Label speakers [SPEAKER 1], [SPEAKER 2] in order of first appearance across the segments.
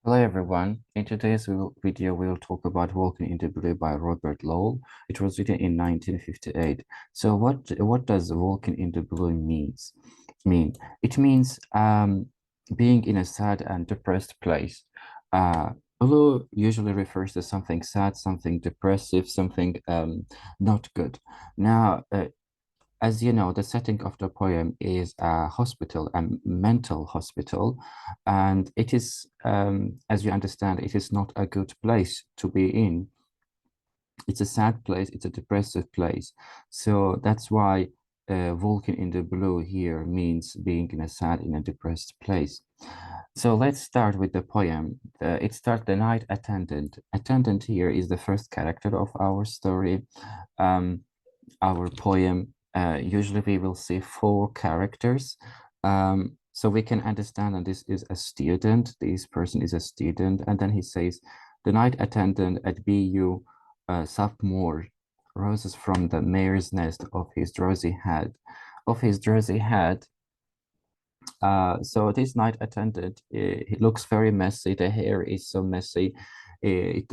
[SPEAKER 1] Hello everyone. In today's video, we'll talk about Walking in the Blue by Robert Lowell. It was written in 1958. So what does Walking in the Blue mean? It means being in a sad and depressed place. Uh, Blue usually refers to something sad, something depressive, something not good. Now, as you know, the setting of the poem is a hospital, a mental hospital, and it is, as you understand, it is not a good place to be in. It's a sad place, it's a depressive place. So that's why walking in the blue here means being in a sad, in a depressed place. So let's start with the poem. It starts the night attendant. Attendant here is the first character of our story. Um, our poem, usually we will see four characters. So we can understand that this is a student, this person is a student, and then he says, the night attendant at BU sophomore roses from the mare's nest of his drowsy head. Of his drowsy head, so this night attendant, it looks very messy. The hair is so messy. It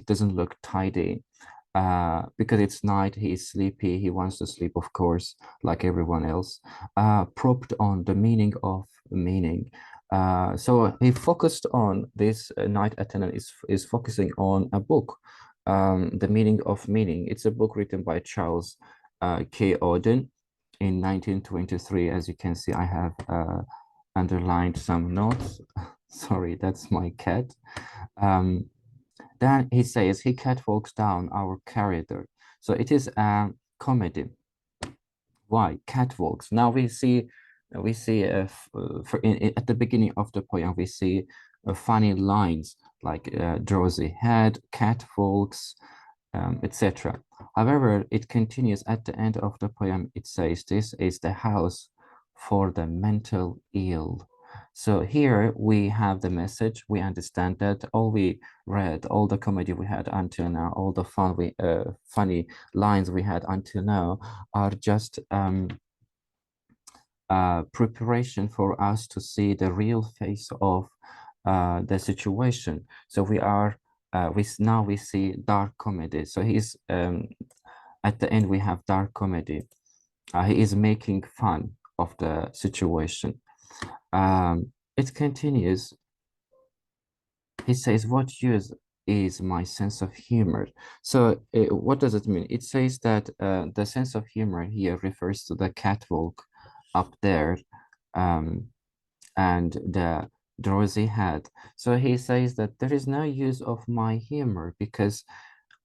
[SPEAKER 1] doesn't look tidy. Because it's night, he is sleepy. He wants to sleep, of course, like everyone else. Propped on the meaning of meaning. So he focused on this night attendant is focusing on a book, The Meaning of Meaning. It's a book written by Charles K. Auden in 1923. As you can see, I have underlined some notes. Sorry, that's my cat. Um, then he says he catwalks down our corridor. So it is a comedy. Why catwalks? Now we see at the beginning of the poem we see funny lines like drowsy head, catwalks, etc. However, it continues at the end of the poem. It says, this is the house for the mental ill. So here we have the message. We understand that all we read, all the comedy we had until now, all the funny lines we had until now are just preparation for us to see the real face of the situation. So now we see dark comedy. So he's at the end we have dark comedy. He is making fun of the situation. It continues. He says, "What use is my sense of humor?" So what does it mean? It says that the sense of humor here refers to the catwalk up there, um, and the drowsy head. So he says that there is no use of my humor because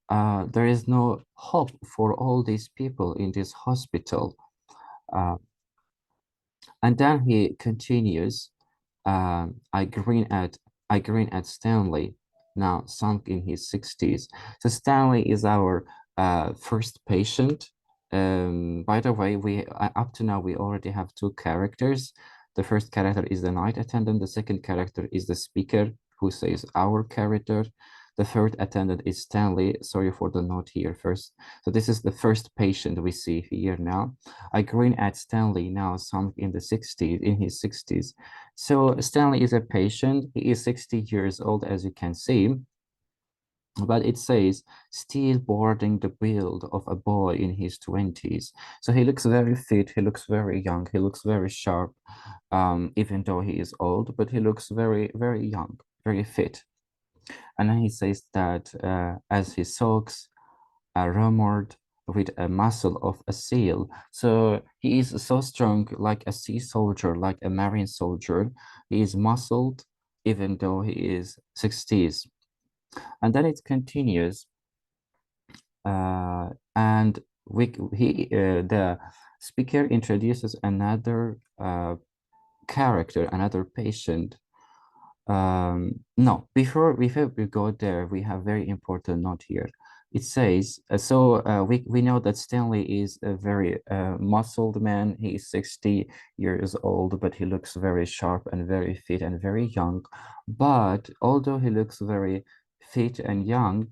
[SPEAKER 1] there is no hope for all these people in this hospital. Uh, and then he continues, I grin at Stanley, now sunk in his 60s. So Stanley is our first patient. By the way, we up to now we already have two characters. The first character is the night attendant. The second character is the speaker who says our character. The third attendant is Stanley. Sorry for the note here first. So this is the first patient we see here now. I grin at Stanley, now sunk in his 60s. So Stanley is a patient. He is 60 years old, as you can see. But it says, still boarding the build of a boy in his 20s. So he looks very fit. He looks very young. He looks very sharp, even though he is old, but he looks very, very young, very fit. And then he says that as he sulks, armored with a muscle of a seal. So he is so strong, like a sea soldier, like a marine soldier. He is muscled, even though he is 60s. And then it continues, and the speaker introduces another character, another patient. No, before we go there, we have very important note here. It says, we know that Stanley is a very muscled man. He is 60 years old, but he looks very sharp and very fit and very young. But although he looks very fit and young,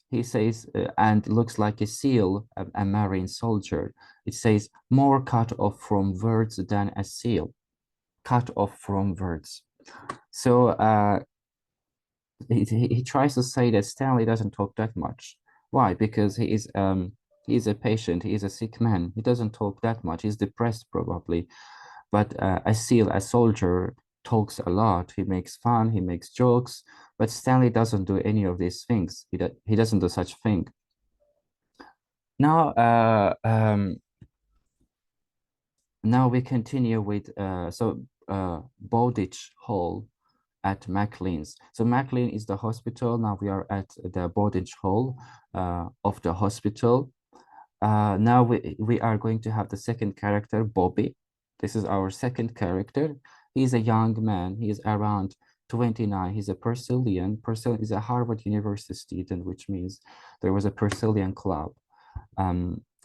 [SPEAKER 1] he says, and looks like a seal, a marine soldier. It says, more cut off from words than a seal. Cut off from words. So he tries to say that Stanley doesn't talk that much. Why? Because he is a patient, he is a sick man. He doesn't talk that much. He's depressed probably. But a SEAL, a soldier, talks a lot. He makes fun, he makes jokes, but Stanley doesn't do any of these things. He doesn't do such thing. Now, now we continue with Bowditch Hall at McLean's. So McLean is the hospital. Now we are at the Bowditch Hall of the hospital. Now we are going to have the second character, Bobby. This is our second character. He's a young man. He is around 29. He's a Purcellian. Purcell is a Harvard University student, which means there was a Purcellian club.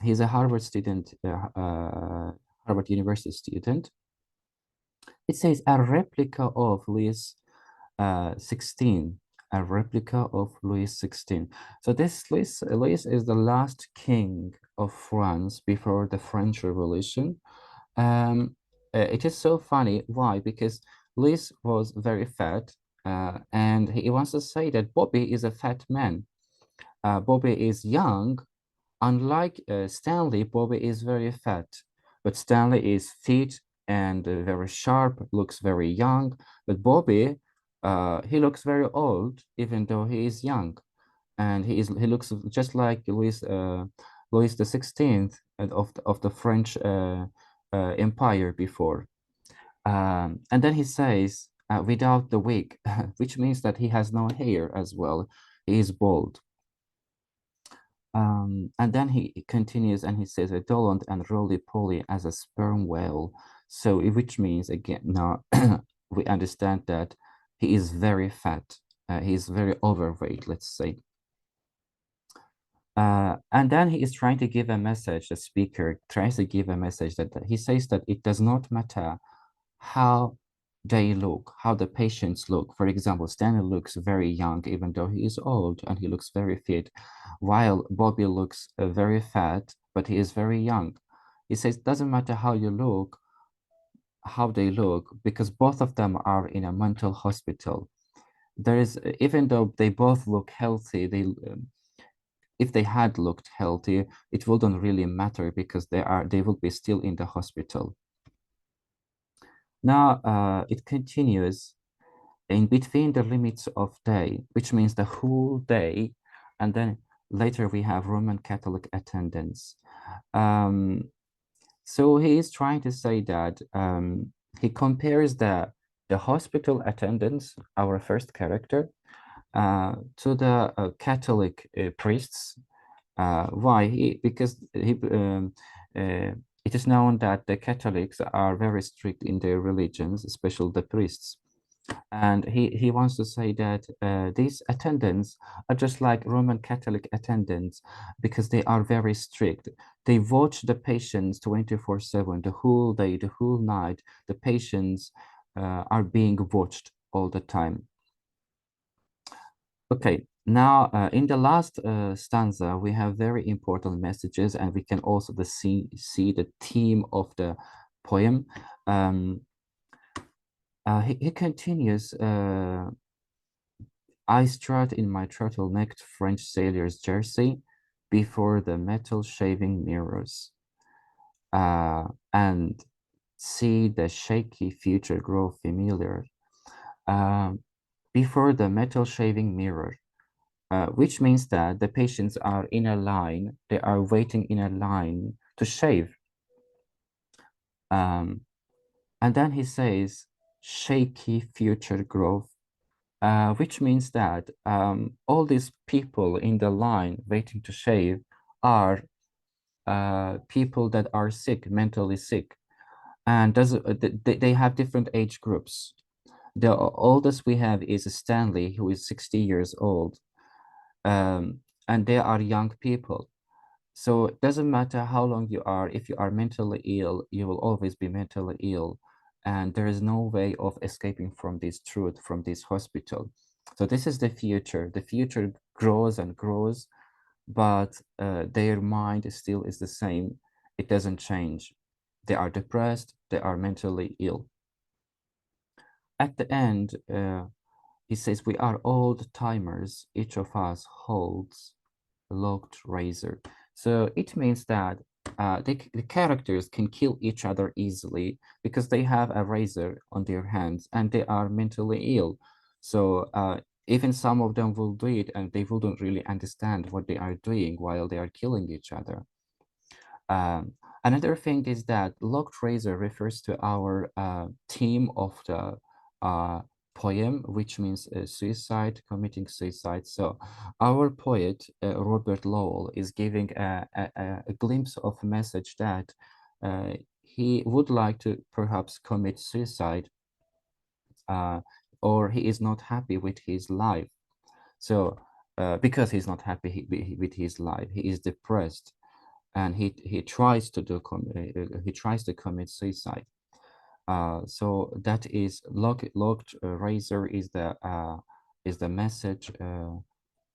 [SPEAKER 1] He's a Harvard student, Harvard University student. It says a replica of Louis 16, a replica of Louis 16. So this Louis is the last king of France before the French Revolution. It is so funny. Why? Because Louis was very fat, and he wants to say that Bobby is a fat man. Bobby is young. Unlike Stanley, Bobby is very fat, but Stanley is fit and very sharp, looks very young. But Bobby, he looks very old, even though he is young, and he looks just like Louis the 16th of the French Empire before. And then he says without the wig, which means that he has no hair as well. He is bald. And then he continues and he says a dolent and roly-poly as a sperm whale. So which means again now we understand that he is very fat. He is very overweight, let's say. And then he is trying to give a message, the speaker tries to give a message that he says that it does not matter how they look, how the patients look. For example, Stanley looks very young, even though he is old, and he looks very fit, while Bobby looks very fat, but he is very young. He says, doesn't matter how you look, how they look, because both of them are in a mental hospital. There is, even though they both look healthy, if they had looked healthy, it wouldn't really matter because they will be still in the hospital. Now it continues in between the limits of day, which means the whole day, and then later we have Roman Catholic attendance. So he is trying to say that he compares the hospital attendants, our first character, to the Catholic priests. Why? Because it is known that the Catholics are very strict in their religions, especially the priests. And he wants to say that these attendants are just like Roman Catholic attendants because they are very strict. They watch the patients 24/7, the whole day, the whole night. The patients are being watched all the time. Okay, now in the last stanza, we have very important messages, and we can also see the theme of the poem. He continues, I strut in my turtlenecked French sailor's jersey before the metal shaving mirrors and see the shaky future grow familiar before the metal shaving mirror, which means that the patients are in a line, they are waiting in a line to shave. And then he says, shaky future growth, which means that all these people in the line waiting to shave are people that are sick, mentally sick, and they have different age groups. The oldest we have is Stanley, who is 60 years old, and they are young people. So it doesn't matter how long you are, if you are mentally ill, you will always be mentally ill. And there is no way of escaping from this truth, from this hospital. So this is the future. The future grows and grows, but their mind still is the same. It doesn't change. They are depressed, they are mentally ill. At the end, He says, we are old timers. Each of us holds a locked razor. So it means that the characters can kill each other easily because they have a razor on their hands and they are mentally ill. So even some of them will do it and they wouldn't really understand what they are doing while they are killing each other. Um, Another thing is that locked razor refers to our theme of the uh, poem, which means suicide, committing suicide. So our poet, Robert Lowell, is giving a glimpse of a message that he would like to perhaps commit suicide, uh, or he is not happy with his life. So because he's not happy with his life, he is depressed and he tries to he tries to commit suicide. So that is locked razor is the message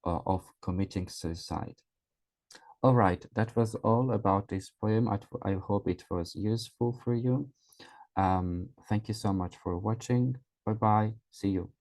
[SPEAKER 1] of committing suicide. All right, that was all about this poem. I hope it was useful for you. Thank you so much for watching. Bye bye. See you.